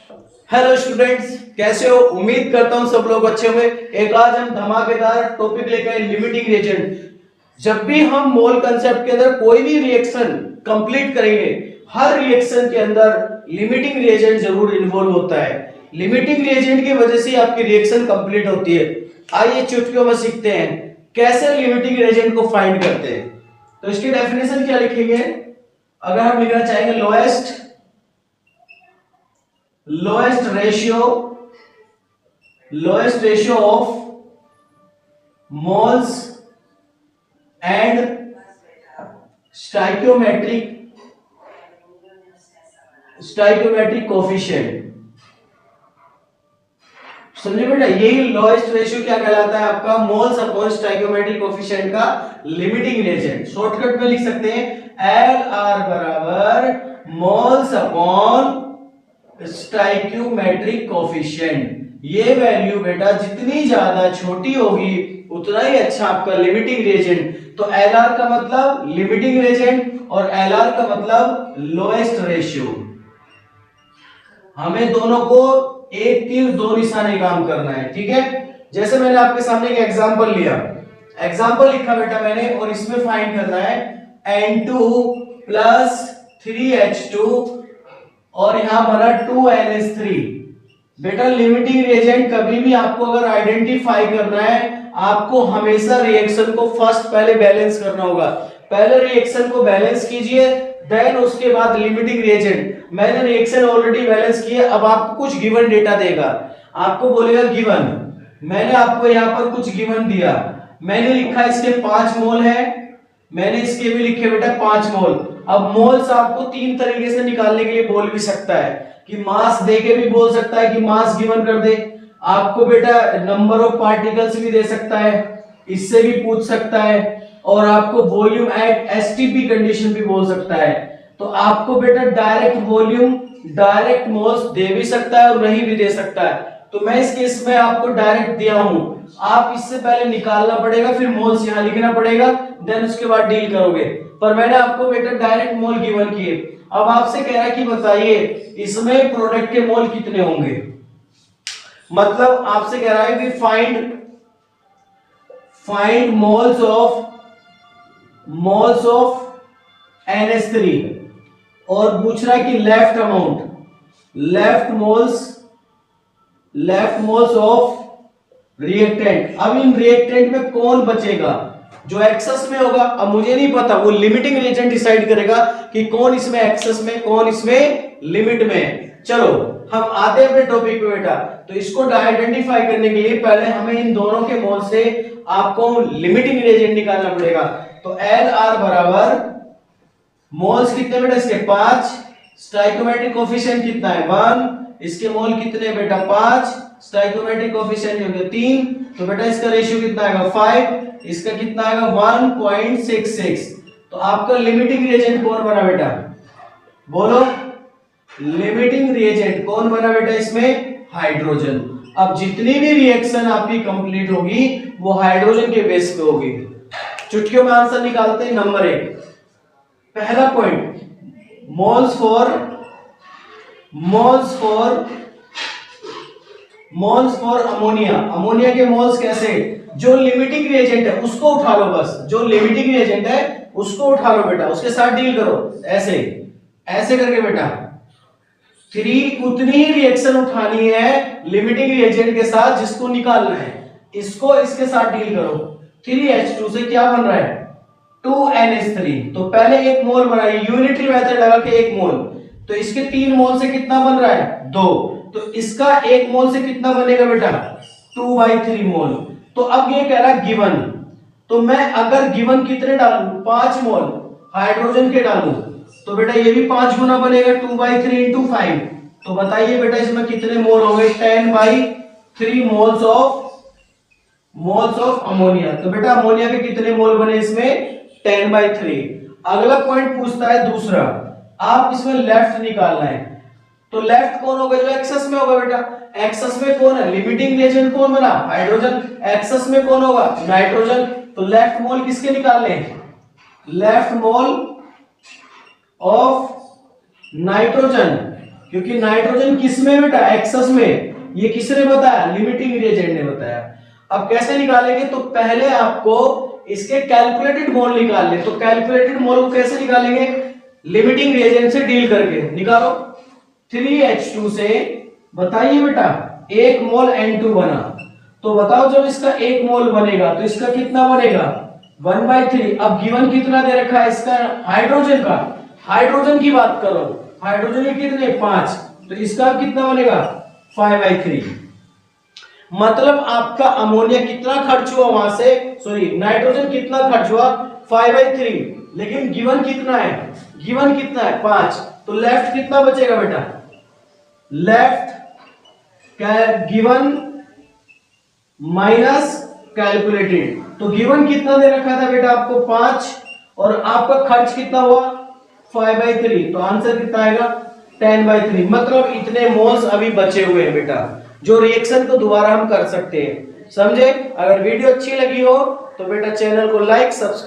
Hello students, कैसे हो? उम्मीद करता हूं सब लोग अच्छे होंगे। एक आज हम धमाकेदार टॉपिक लेकर आए, लिमिटिंग रिएजेंट। जब भी हम मोल कंसेप्ट के अंदर कोई भी रिएक्शन कंप्लीट करेंगे, हर रिएक्शन के अंदर लिमिटिंग रिएजेंट जरूर इन्वॉल्व होता है। लिमिटिंग रिएजेंट की वजह से आपकी रिएक्शन कंप्लीट होती है। आइए चुटकियों में सीखते हैं कैसे लिमिटिंग रिएजेंट को फाइंड करते हैं। तो इसकी डेफिनेशन क्या लिखेंगे? अगर हम लिखना चाहेंगे lowest ratio of moles and stoichiometric coefficient। समझे बेटा, यही लोएस्ट रेशियो क्या कहलाता है? आपका मोल्स अपॉन स्टोइकोमेट्रिक कोफिशिएंट का लिमिटिंग रिएजेंट। शॉर्टकट में लिख सकते हैं LR बराबर मोल्स अपॉन स्टोइकोमेट्रिक कोफिशिएंट। ये वैल्यू बेटा जितनी ज्यादा छोटी होगी उतना ही अच्छा आपका लिमिटिंग रिएजेंट। तो LR का मतलब लिमिटिंग रिएजेंट और LR का मतलब लोएस्ट रेशियो। हमें दोनों को एक तीर दो निशाने काम करना है, ठीक है। जैसे मैंने आपके सामने एक एग्जांपल लिया, एग्जांपल लिखा बेटा मैंने, और इसमें फाइंड करना है N2 प्लस 3H2 और यहां बना 2NH3। बेटा लिमिटिंग रिएजेंट कभी भी आपको अगर आइडेंटिफाई करना है, आपको हमेशा रिएक्शन को फर्स्ट पहले बैलेंस करना होगा। पहले रिएक्शन को बैलेंस कीजिए, देन उसके बाद लिमिटिंग रिएजेंट। मैंने रिएक्शन ऑलरेडी बैलेंस की है, अब आपको कुछ गिवन डेटा देगा, आपको बोलेगा गिवन। मैंने आपको यहाँ पर कुछ गिवन दिया, मैंने लिखा इसके 5 मोल है, मैंने इसके भी लिखे बेटा 5 मोल। अब मोल्स आपको 3 तरीके से निकालने के लिए बोल भी सकता है, कि मास दे के भी बोल सकता है कि मास गिवन कर दे, आपको बेटा नंबर ऑफ पार्टिकल्स भी दे सकता है, इससे भी पूछ सकता है, और आपको वॉल्यूम एट एसटीपी कंडीशन भी बोल सकता है। तो आपको बेटा डायरेक्ट वॉल्यूम, डायरेक्ट मोल्स दे भी सकता है और नहीं भी दे सकता है। तो मैं इस केस में आपको डायरेक्ट दिया हूं, आप इससे पहले निकालना पड़ेगा, फिर मोल्स यहां लिखना पड़ेगा, देन उसके बाद डील करोगे। पर मैंने आपको बेटा डायरेक्ट मोल गिवन किए। अब आपसे कह रहा है कि बताइए इसमें प्रोडक्ट के मोल कितने होंगे। मतलब आपसे कह रहा है कि फाइंड मोल्स ऑफ NH3 और पूछ रहा है कि लेफ्ट मोल्स ऑफ रिएक्टेंट। अब इन रिएक्टेंट में कौन बचेगा? जो एक्सेस में होगा, अब मुझे नहीं पता, वो लिमिटिंग रिएजेंट डिसाइड करेगा कि कौन इसमें एक्सेस में, कौन इसमें लिमिट में। चलो हम आते हैं अपने टॉपिक पे बेटा। तो इसको आइडेंटिफाई करने के लिए पहले हमें इन दोनों के मोल से आपको लिमिटिंग रिएजेंट निकालना पड़ेगा। तो LR बराबर मोल्स कितने बेटा इसके 5, स्टोइकोमेट्रिक कोफिशिएंट कितना है 1, इसके मोल कितने बेटा 5, स्टोइकोमेट्रिक कोफिशिएंट हो गया 3, तो बेटा इसका रेशियो कितना आएगा 5, इसका कितना आएगा 1.66। तो आपका लिमिटिंग रिएजेंट कौन बना बेटा? बोलो, लिमिटिंग रिएजेंट कौन बना बेटा इसमें? हाइड्रोजन। अब जितनी भी रिएक्शन आपकी कंप्लीट होगी वो हाइड्रोजन के बेस पे होगी। चुटकियों में आंसर निकालते हैं। नंबर 1, पहला पॉइंट, मोल्स फॉर अमोनिया के मोल्स कैसे? जो लिमिटिंग रिएजेंट है उसको उठा लो, बस जो लिमिटिंग रिएजेंट है उसको उठा लो बेटा, उसके साथ डील करो। ऐसे करके बेटा 3 उतनी ही रिएक्शन उठानी है लिमिटिंग रिएजेंट के साथ जिसको निकालना है, इसको इसके साथ डील करो। 3H2 से क्या बन रहा है 2NH3। तो पहले एक मोल बना, यूनिटरी मेथड लगा के एक मोल, तो इसके 3 मोल से कितना बन रहा है 2, तो इसका एक मोल से कितना बनेगा बेटा 2/3 मोल। तो अब ये कह रहा है गिवन, तो मैं अगर गिवन कितने डालूं 5 मोल हाइड्रोजन के डालूं, तो बेटा ये भी 5 गुना बनेगा 2/3 into 5। तो बताइए बेटा इसमें कितने मोल होंगे 10/3 मोल्स ऑफ अमोनिया। तो बेटा अमोनिया के कितने मोल बने इसमें 10/3। अगला पॉइंट पूछता है दूसरा, आप इसमें लेफ्ट निकालना है। तो लेफ्ट कौन होगा? जो एक्सेस में होगा बेटा। एक्सेस में कौन है? लिमिटिंग रिएजेंट कौन बना? हाइड्रोजन। एक्सेस में कौन होगा? नाइट्रोजन। तो लेफ्ट मोल किसके निकालने हैं? लेफ्ट मोल ऑफ नाइट्रोजन, क्योंकि नाइट्रोजन किस में बेटा, एक्सेस में। ये किसने बताया, लिमिटिंग रिएजेंट ने बताया। अब कैसे निकालेंगे, तो पहले आपको इसके कैलकुलेटेड मोल निकाल ले। तो कैलकुलेटेड मोल को कैसे निकालेंगे, लिमिटिंग रिएजेंट से डील करके निकालो। 3H2 से बताइए बेटा 1 मोल N2 बना, तो बताओ जब इसका 1 मोल बनेगा तो इसका कितना बनेगा, 1/3। अब गिवन कितना दे रखा है इसका, हाइड्रोजन का, हाइड्रोजन की बात करो, हाइड्रोजन के कितने 5, तो इसका कितना बनेगा 5/3। मतलब आपका अमोनिया कितना खर्च हुआ वहां से, सॉरी नाइट्रोजन कितना खर्च हुआ 5/3, लेकिन गिवन कितना है, गिवन कितना है 5, तो लेफ्ट कितना बचेगा बेटा, लेफ्ट गिवन माइनस कैलकुलेटेड। तो गिवन कितना दे रखा था बेटा आपको 5, और आपका खर्च कितना हुआ 5/3, तो आंसर कितना आएगा 10/3। मतलब इतने मोल्स अभी बचे हुए हैं बेटा, जो रिएक्शन को दोबारा हम कर सकते हैं। समझे? अगर वीडियो अच्छी लगी हो तो बेटा चैनल को लाइक सब्सक्राइब